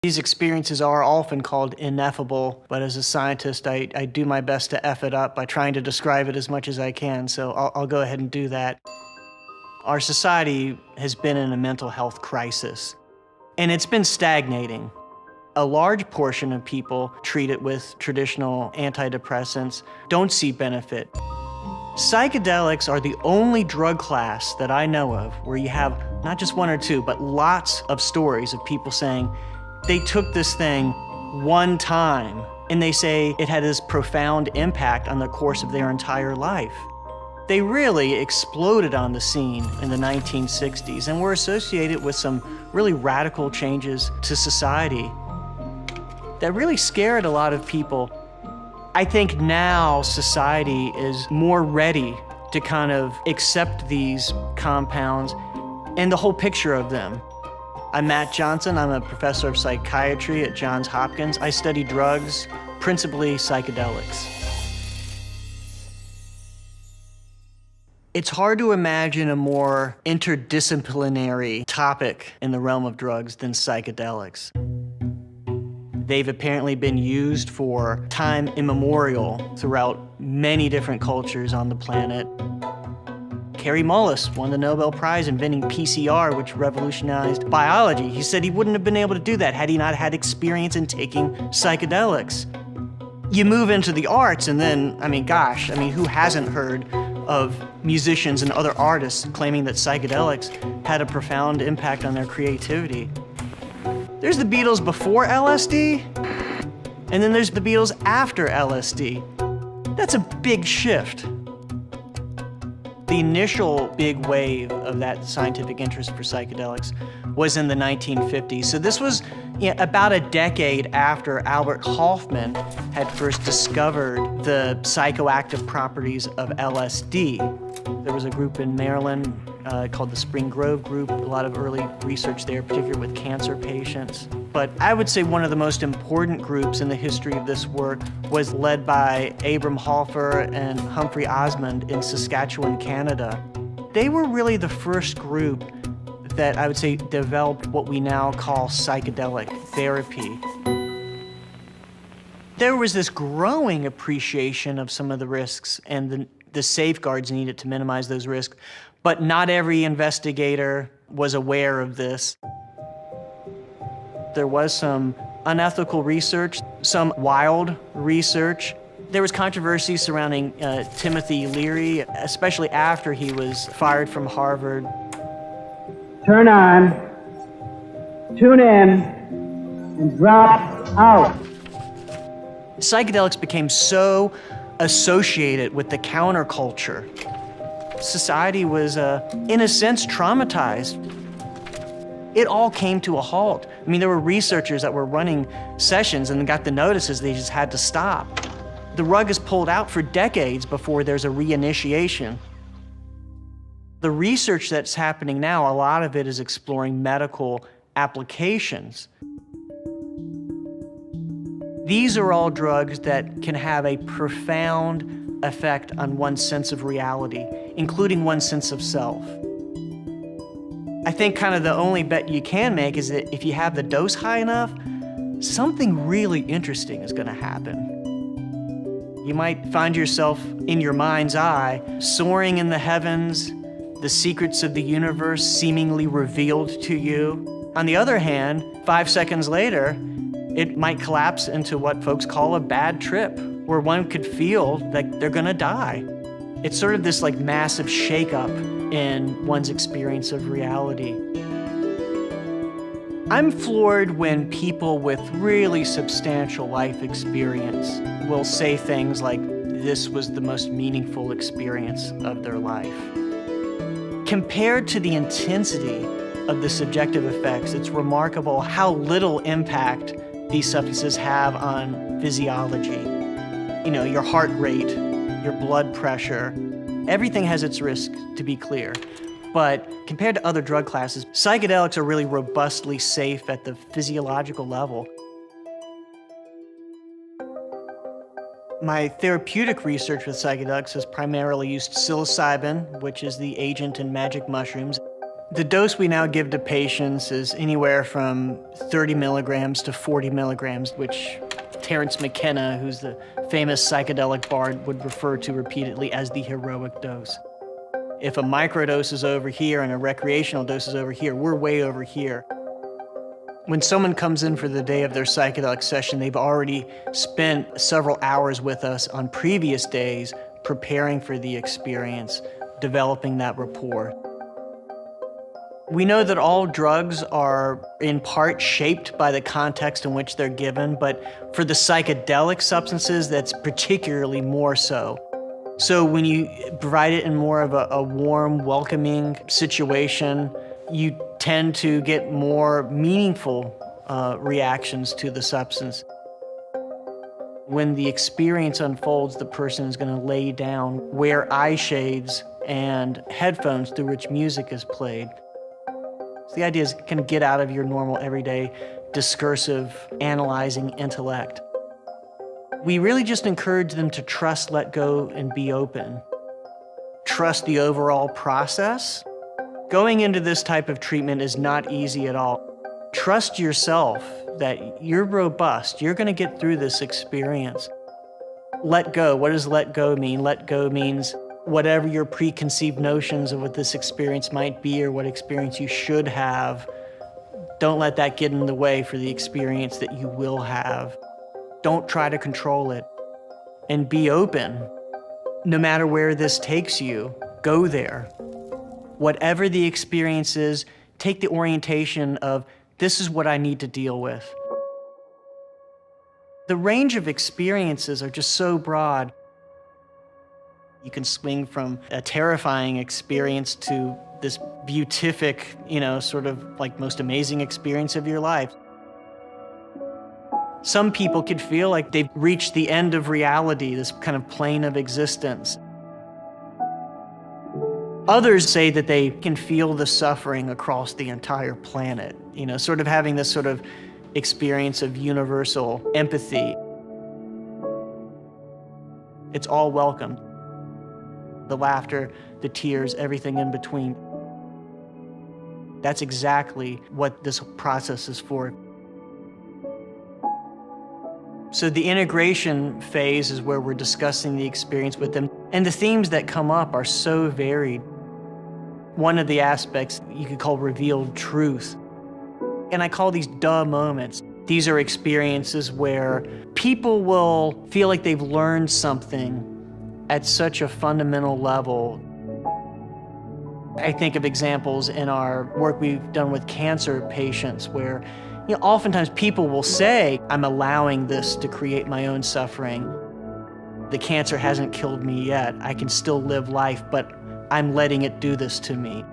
These experiences are often called ineffable, but as a scientist, I do my best to F it up by trying to describe it as much as I can, so I'll go ahead and do that. Our society has been in a mental health crisis, and it's been stagnating. A large portion of people treated with traditional antidepressants don't see benefit. Psychedelics are the only drug class that I know of where you have not just one or two, but lots of stories of people saying they took this thing one time and they say it had this profound impact on the course of their entire life. They really exploded on the scene in the 1960s and were associated with some really radical changes to society that really scared a lot of people. I think now society is more ready to kind of accept these compounds and the whole picture of them. I'm Matt Johnson. I'm a professor of psychiatry at Johns Hopkins. I study drugs, principally psychedelics. It's hard to imagine a more interdisciplinary topic in the realm of drugs than psychedelics. They've apparently been used for time immemorial throughout many different cultures on the planet. Kary Mullis won the Nobel Prize inventing PCR, which revolutionized biology. He said he wouldn't have been able to do that had he not had experience in taking psychedelics. You move into the arts and then, who hasn't heard of musicians and other artists claiming that psychedelics had a profound impact on their creativity? There's the Beatles before LSD, and then there's the Beatles after LSD. That's a big shift. The initial big wave of that scientific interest for psychedelics was in the 1950s. So this was about a decade after Albert Hofmann had first discovered the psychoactive properties of LSD. There was a group in Maryland called the Spring Grove Group, a lot of early research there, particularly with cancer patients. But I would say one of the most important groups in the history of this work was led by Abram Halfer and Humphrey Osmond in Saskatchewan, Canada. They were really the first group that I would say developed what we now call psychedelic therapy. There was this growing appreciation of some of the risks and the safeguards needed to minimize those risks, but not every investigator was aware of this. There was some unethical research, some wild research. There was controversy surrounding Timothy Leary, especially after he was fired from Harvard. Turn on, tune in, and drop out. Psychedelics became so associated with the counterculture. Society was, in a sense, traumatized. It all came to a halt. I mean, there were researchers that were running sessions and got the notices they just had to stop. The rug is pulled out for decades before there's a reinitiation. The research that's happening now, a lot of it is exploring medical applications. These are all drugs that can have a profound effect on one's sense of reality, including one's sense of self. I think kind of the only bet you can make is that if you have the dose high enough, something really interesting is going to happen. You might find yourself in your mind's eye, soaring in the heavens, the secrets of the universe seemingly revealed to you. On the other hand, 5 seconds later, it might collapse into what folks call a bad trip, where one could feel like they're gonna die. It's sort of this massive shakeup in one's experience of reality. I'm floored when people with really substantial life experience will say things like, this was the most meaningful experience of their life. Compared to the intensity of the subjective effects, it's remarkable how little impact these substances have on physiology. Your heart rate, your blood pressure, everything has its risk, to be clear. But compared to other drug classes, psychedelics are really robustly safe at the physiological level. My therapeutic research with psychedelics has primarily used psilocybin, which is the agent in magic mushrooms. The dose we now give to patients is anywhere from 30 milligrams to 40 milligrams, which Terence McKenna, who's the famous psychedelic bard, would refer to repeatedly as the heroic dose. If a microdose is over here and a recreational dose is over here, we're way over here. When someone comes in for the day of their psychedelic session, they've already spent several hours with us on previous days preparing for the experience, developing that rapport. We know that all drugs are in part shaped by the context in which they're given, but for the psychedelic substances, that's particularly more so. So when you provide it in more of a warm, welcoming situation, you tend to get more meaningful reactions to the substance. When the experience unfolds, the person is going to lay down, wear eye shades and headphones through which music is played. So the idea is kind of get out of your normal, everyday, discursive, analyzing intellect. We really just encourage them to trust, let go, and be open. Trust the overall process. Going into this type of treatment is not easy at all. Trust yourself that you're robust. You're going to get through this experience. Let go. What does let go mean? Let go means whatever your preconceived notions of what this experience might be or what experience you should have, don't let that get in the way for the experience that you will have. Don't try to control it. And be open. No matter where this takes you, go there. Whatever the experience is, take the orientation of, this is what I need to deal with. The range of experiences are just so broad. You can swing from a terrifying experience to this beatific, sort of like most amazing experience of your life. Some people could feel like they've reached the end of reality, this kind of plane of existence. Others say that they can feel the suffering across the entire planet, sort of having this sort of experience of universal empathy. It's all welcomed. The laughter, the tears, everything in between. That's exactly what this process is for. So the integration phase is where we're discussing the experience with them, and the themes that come up are so varied. One of the aspects you could call revealed truth. And I call these duh moments. These are experiences where people will feel like they've learned something at such a fundamental level. I think of examples in our work we've done with cancer patients where, oftentimes people will say, I'm allowing this to create my own suffering. The cancer hasn't killed me yet. I can still live life, but I'm letting it do this to me.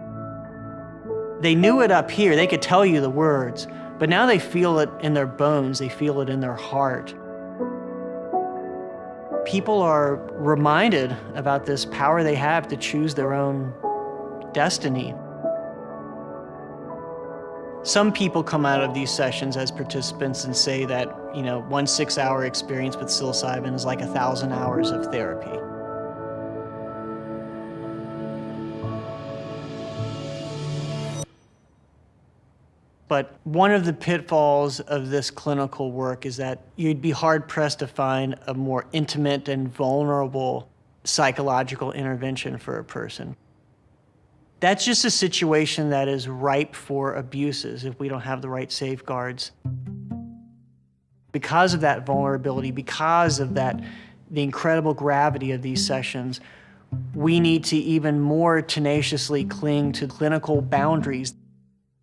They knew it up here. They could tell you the words, but now they feel it in their bones. They feel it in their heart. People are reminded about this power they have to choose their own destiny. Some people come out of these sessions as participants and say that, 1 6-hour experience with psilocybin is like 1,000 hours of therapy. But one of the pitfalls of this clinical work is that you'd be hard-pressed to find a more intimate and vulnerable psychological intervention for a person. That's just a situation that is ripe for abuses if we don't have the right safeguards. Because of that vulnerability, because of the incredible gravity of these sessions, we need to even more tenaciously cling to clinical boundaries.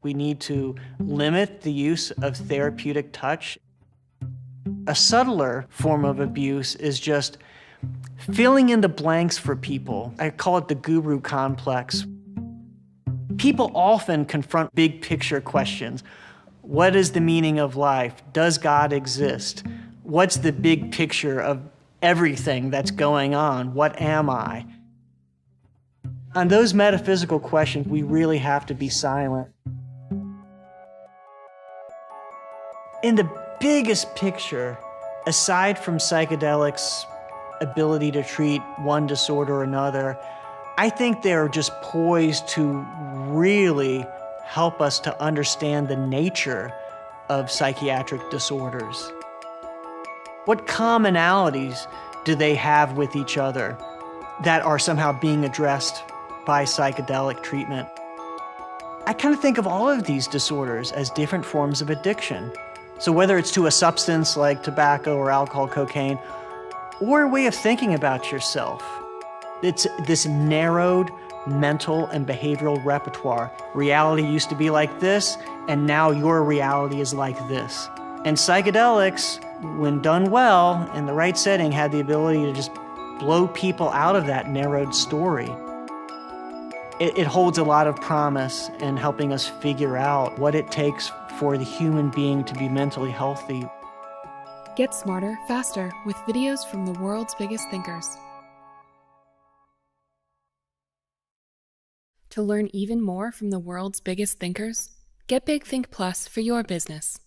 We need to limit the use of therapeutic touch. A subtler form of abuse is just filling in the blanks for people. I call it the guru complex. People often confront big picture questions. What is the meaning of life? Does God exist? What's the big picture of everything that's going on? What am I? On those metaphysical questions, we really have to be silent. In the biggest picture, aside from psychedelics' ability to treat one disorder or another, I think they're just poised to really help us to understand the nature of psychiatric disorders. What commonalities do they have with each other that are somehow being addressed by psychedelic treatment? I kind of think of all of these disorders as different forms of addiction. So whether it's to a substance like tobacco or alcohol, cocaine, or a way of thinking about yourself, it's this narrowed mental and behavioral repertoire. Reality used to be like this, and now your reality is like this. And psychedelics, when done well, in the right setting, had the ability to just blow people out of that narrowed story. It holds a lot of promise in helping us figure out what it takes for the human being to be mentally healthy. Get smarter, faster with videos from the world's biggest thinkers. To learn even more from the world's biggest thinkers, get Big Think Plus for your business.